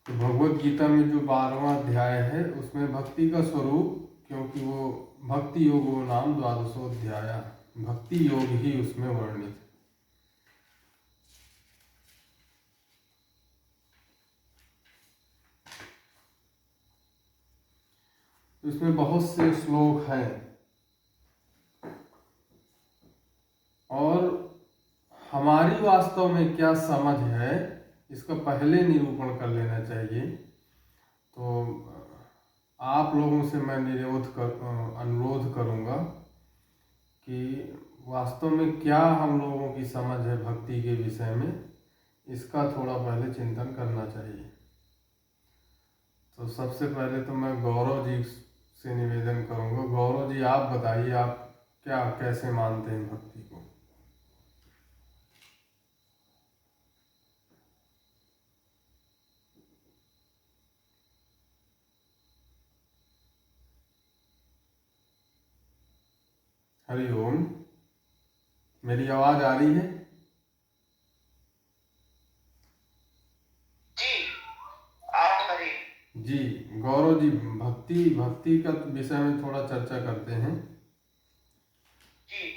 तो भगवत गीता में जो 12वां अध्याय है उसमें भक्ति का स्वरूप, क्योंकि वो भक्ति योगो नाम द्वादशोऽध्याय, भक्ति योग ही उसमें वर्णित है। इसमें बहुत से श्लोक हैं और हमारी वास्तव में क्या समझ है इसका पहले निरूपण कर लेना चाहिए। तो आप लोगों से मैं अनुरोध करूंगा कि वास्तव में क्या हम लोगों की समझ है भक्ति के विषय में, इसका थोड़ा पहले चिंतन करना चाहिए। तो सबसे पहले तो मैं गौरव जी से निवेदन करूंगा। गौरव जी, आप बताइए, आप क्या कैसे मानते हैं भक्ति को? हरि ओम। मेरी आवाज आ रही है? जी गौरव जी, भक्ति का विषय में थोड़ा चर्चा करते हैं। जी।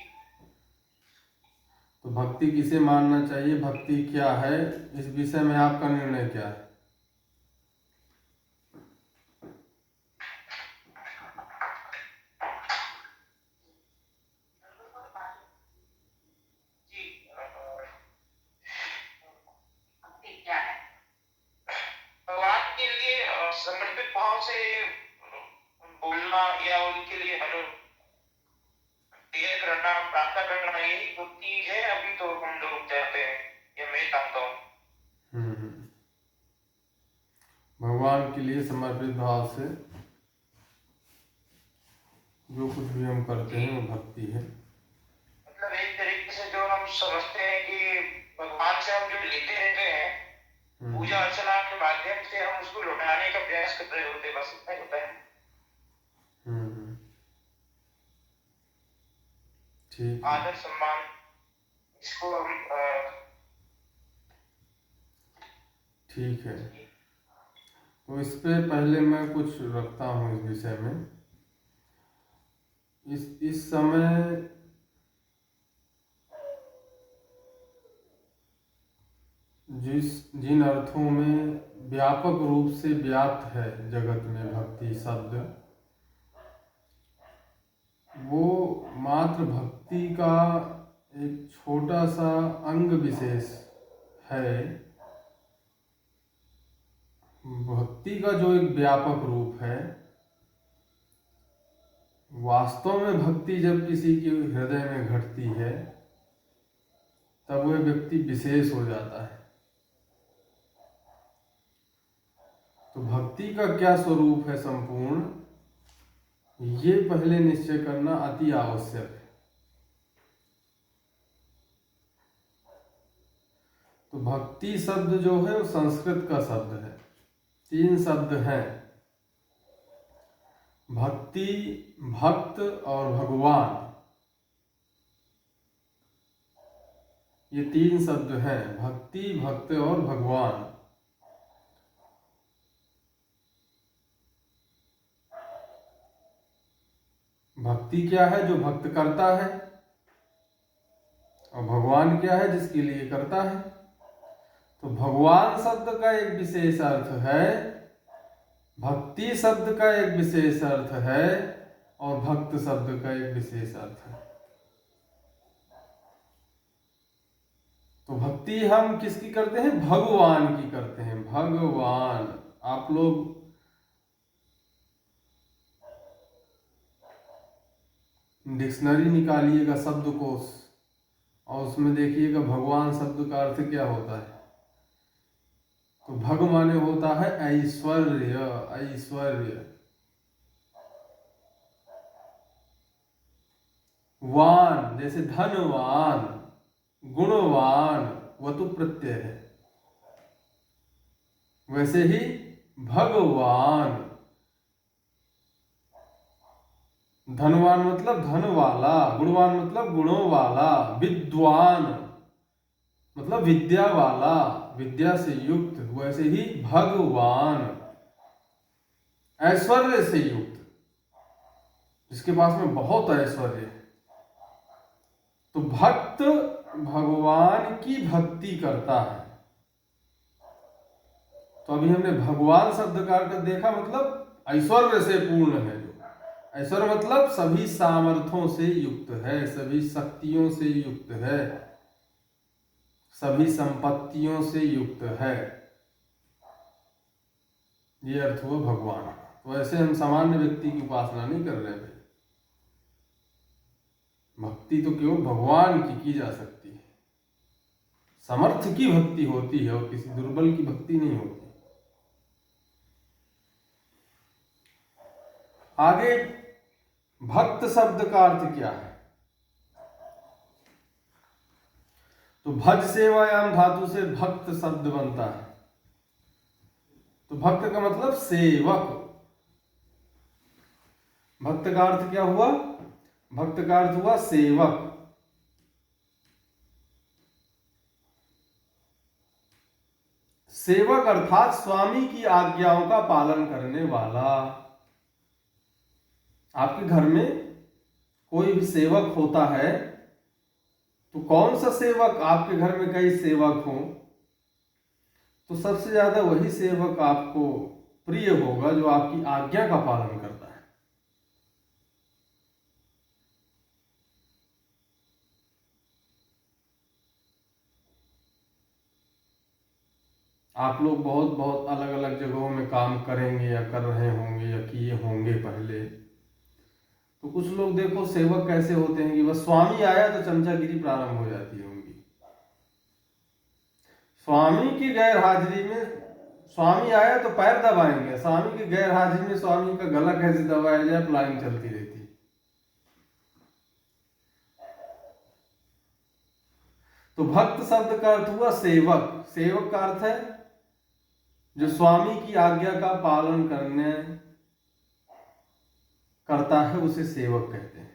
तो भक्ति किसे मानना चाहिए, भक्ति क्या है, इस विषय में आपका निर्णय क्या है? भगवान के लिए समर्पित भाव से बोलना या उनके लिए प्रेयर करना, प्रार्थना करना, यही भक्ति है। अभी तो हम लोग चाहते हैं, ये मैं मानता हूँ। भगवान के लिए समर्पित भाव से जो कुछ भी हम करते हैं वो भक्ति है। मतलब एक तरीके से जो हम समझते हैं कि भगवान से हम जो लेते रहते हैं, पूजा अर्चना के माध्यम से हम उसको लौटाने का प्रयास कर रहे होते हैं, बस इतना ही होता है। ठीक। आदर सम्मान, इसको हम ठीक है। तो इस पे पहले मैं कुछ रखता हूँ इस विषय में। इस समय जिन अर्थों में व्यापक रूप से व्याप्त है जगत में भक्ति शब्द, वो मात्र भक्ति का एक छोटा सा अंग विशेष है। भक्ति का जो एक व्यापक रूप है, वास्तव में भक्ति जब किसी के हृदय में घटती है तब वह व्यक्ति विशेष हो जाता है। तो भक्ति का क्या स्वरूप है संपूर्ण, ये पहले निश्चय करना अति आवश्यक है। तो भक्ति शब्द जो है वो संस्कृत का शब्द है। 3 शब्द हैं, भक्ति, भक्त और भगवान। ये 3 शब्द हैं, भक्ति, भक्त और भगवान। भक्ति क्या है? जो भक्त करता है। और भगवान क्या है? जिसके लिए करता है। तो भगवान शब्द का एक विशेष अर्थ है, भक्ति शब्द का एक विशेष अर्थ है और भक्त शब्द का एक विशेष अर्थ है। तो भक्ति हम किसकी करते हैं? भगवान की करते हैं। भगवान। आप लोग डिक्शनरी निकालिएगा, शब्दकोश, और उसमें देखिएगा भगवान शब्द का अर्थ क्या होता है। तो भग माने होता है ऐश्वर्य। ऐश्वर्य। वान जैसे धनवान, गुणवान, वतु प्रत्यय है, वैसे ही भगवान। धनवान मतलब धन वाला, गुणवान मतलब गुणों वाला, विद्वान। मतलब विद्या वाला, विद्या से युक्त। वैसे ही भगवान ऐश्वर्य से युक्त, जिसके पास में बहुत ऐश्वर्य है। तो भक्त भगवान की भक्ति करता है। तो अभी हमने भगवान शब्द का अर्थ देखा, मतलब ऐश्वर्य से पूर्ण है। जो ऐश्वर्य मतलब सभी सामर्थ्यों से युक्त है, सभी शक्तियों से युक्त है, सभी संपत्तियों से युक्त है। ये अर्थ हुआ भगवान। तो ऐसे हम सामान्य व्यक्ति की उपासना नहीं कर रहे भाई। भक्ति तो केवल भगवान की जा सकती है। समर्थ की भक्ति होती है और किसी दुर्बल की भक्ति नहीं होती। आगे भक्त शब्द का अर्थ क्या है? तो भज सेवायाम धातु से भक्त शब्द बनता है। तो भक्त का मतलब सेवक। भक्त का अर्थ क्या हुआ? भक्त का अर्थ हुआ सेवक। सेवक अर्थात स्वामी की आज्ञाओं का पालन करने वाला। आपके घर में कोई भी सेवक होता है, तो कौन सा सेवक? आपके घर में कई सेवक हों तो सबसे ज्यादा वही सेवक आपको प्रिय होगा जो आपकी आज्ञा का पालन करता है। आप लोग बहुत बहुत अलग अलग जगहों में काम करेंगे या कर रहे होंगे या किए होंगे पहले। तो कुछ लोग देखो सेवक कैसे होते हैं कि बस स्वामी आया तो चमचागिरी प्रारंभ हो जाती है उनकी। स्वामी की गैर हाजिरी में स्वामी आया तो पैर दबाएंगे, स्वामी की गैर हाजिरी में स्वामी का गला कैसे दबाया जाए, प्लानिंग चलती रहती। तो भक्त शब्द का अर्थ हुआ सेवक। सेवक का अर्थ है जो स्वामी की आज्ञा का पालन करता है, उसे सेवक कहते हैं।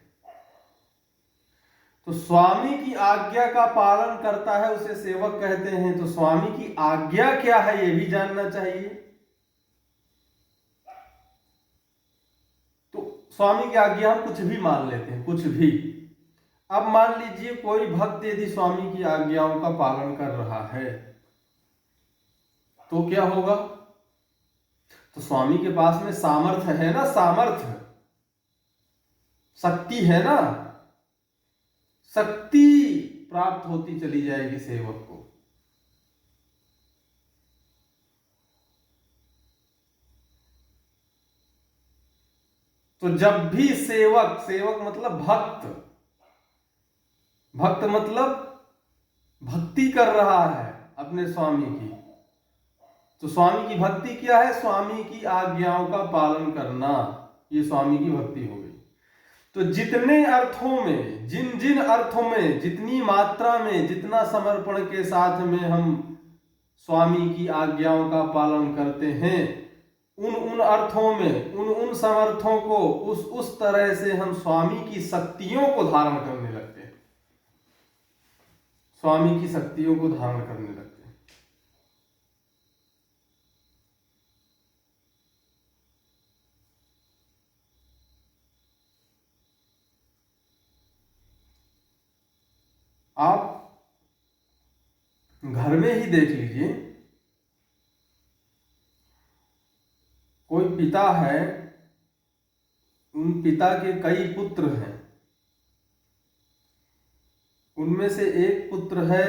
तो स्वामी की आज्ञा का पालन करता है उसे सेवक कहते हैं। तो स्वामी की आज्ञा क्या है यह भी जानना चाहिए। तो स्वामी की आज्ञा हम कुछ भी मान लेते हैं, कुछ भी। अब मान लीजिए कोई भक्त यदि स्वामी की आज्ञाओं का पालन कर रहा है तो क्या होगा? तो स्वामी के पास में सामर्थ्य है ना, सामर्थ्य, शक्ति है ना, शक्ति प्राप्त होती चली जाएगी सेवक को। तो जब भी सेवक, सेवक मतलब भक्त, भक्त मतलब भक्ति कर रहा है अपने स्वामी की, तो स्वामी की भक्ति क्या है? स्वामी की आज्ञाओं का पालन करना, ये स्वामी की भक्ति हो गई। तो जितने अर्थों में, जिन जिन अर्थों में, जितनी मात्रा में, जितना समर्पण के साथ में हम स्वामी की आज्ञाओं का पालन करते हैं, उन अर्थों में, उन समर्थों को उस तरह से हम स्वामी की शक्तियों को धारण करने लगते हैं, स्वामी की शक्तियों को धारण करने लगते हैं। आप घर में ही देख लीजिए, कोई पिता है, उन पिता के कई पुत्र हैं, उनमें से एक पुत्र है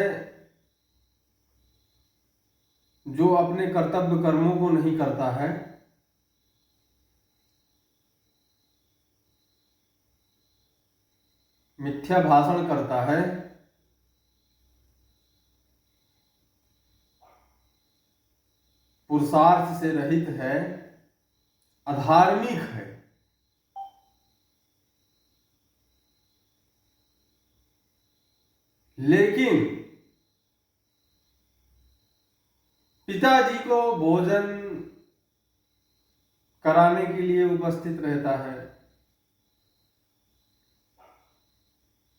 जो अपने कर्तव्य कर्मों को नहीं करता है, मिथ्या भाषण करता है, पुरुषार्थ से रहित है, अधार्मिक है। लेकिन पिताजी को भोजन कराने के लिए उपस्थित रहता है,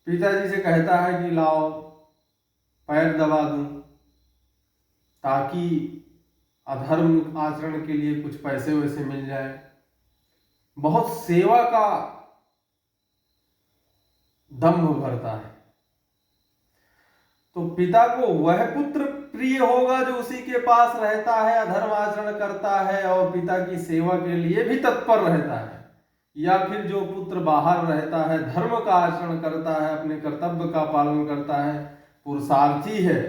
पिताजी से कहता है कि लाओ पैर दबा दूं, ताकि अधर्म आचरण के लिए कुछ पैसे वैसे मिल जाए। बहुत सेवा का दम्भ भरता है। तो पिता को वह पुत्र प्रिय होगा जो उसी के पास रहता है, अधर्म आचरण करता है और पिता की सेवा के लिए भी तत्पर रहता है, या फिर जो पुत्र बाहर रहता है, धर्म का आचरण करता है, अपने कर्तव्य का पालन करता है, पुरुषार्थी है,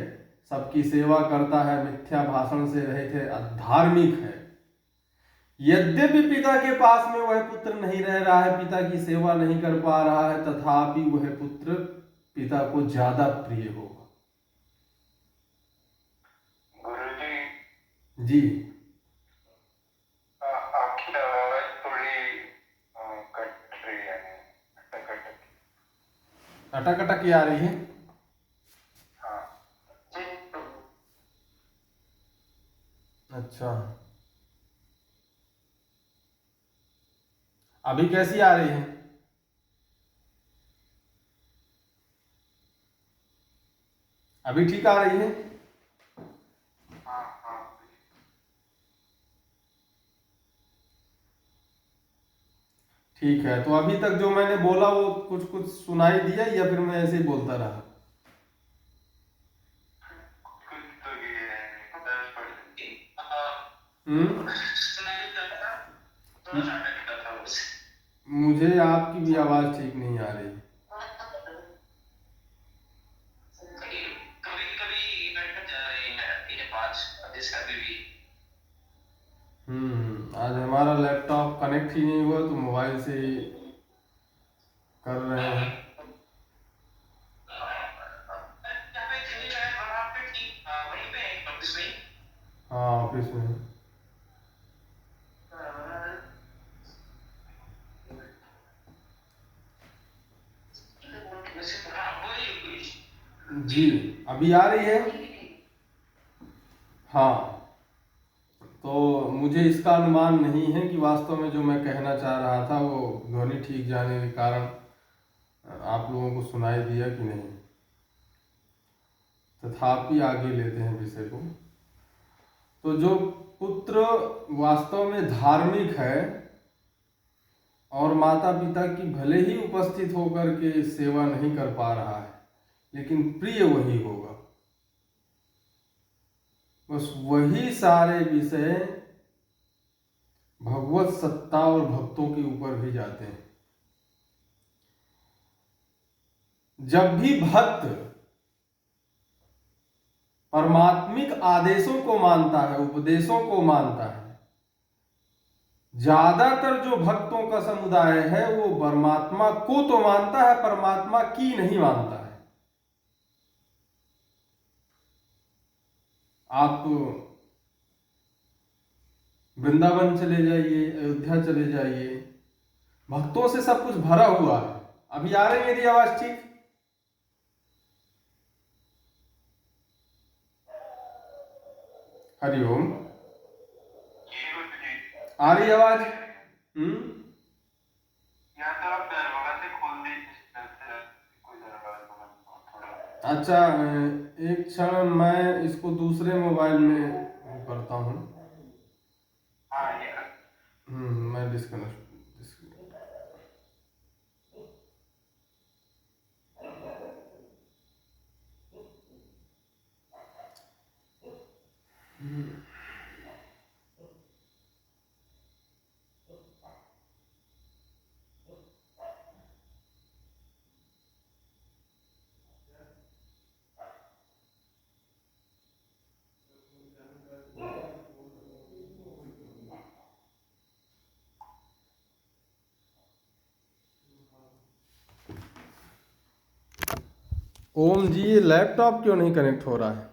सबकी सेवा करता है, मिथ्या भाषण से रहित है, धार्मिक है। यद्यपि पिता के पास में वह पुत्र नहीं रह रहा है, पिता की सेवा नहीं कर पा रहा है, तथापि वह पुत्र पिता को ज्यादा प्रिय होगा। जी आपकी आवाज थोड़ी कट रही है, अटक अटक आ रही है। हाँ जी। अच्छा, अभी कैसी आ रही है? अभी ठीक आ रही है? ठीक है, तो अभी तक जो मैंने बोला वो कुछ कुछ सुनाई दिया या फिर मैं ऐसे ही बोलता रहा? मुझे आपकी भी आवाज ठीक नहीं आ रही। आज हमारा लैपटॉप कनेक्ट ही नहीं हुआ तो मोबाइल से ही कर रहे हैं। हाँ, ऑफिस में। जी, अभी आ रही है? हाँ, तो मुझे इसका अनुमान नहीं है कि वास्तव में जो मैं कहना चाह रहा था वो ध्वनि ठीक जाने के कारण आप लोगों को सुनाई दिया कि नहीं। तथापि आगे लेते हैं विषय को। तो जो पुत्र वास्तव में धार्मिक है और माता पिता की भले ही उपस्थित होकर के सेवा नहीं कर पा रहा है, लेकिन प्रिय वही होगा। बस वही सारे विषय भगवत सत्ता और भक्तों के ऊपर भी जाते हैं। जब भी भक्त परमात्मिक आदेशों को मानता है, उपदेशों को मानता है, ज्यादातर जो भक्तों का समुदाय है वो परमात्मा को तो मानता है, परमात्मा की नहीं मानता है। आप वृंदावन चले जाइए, अयोध्या चले जाइए, भक्तों से सब कुछ भरा हुआ है। अभी आ रही है मेरी आवाज ठीक? हरिओम, आ रही आवाज? अच्छा, एक क्षण मैं इसको दूसरे मोबाइल में करता हूँ। मैं डिस्कनेक्ट। ओम जी, ये लैपटॉप क्यों नहीं कनेक्ट हो रहा है?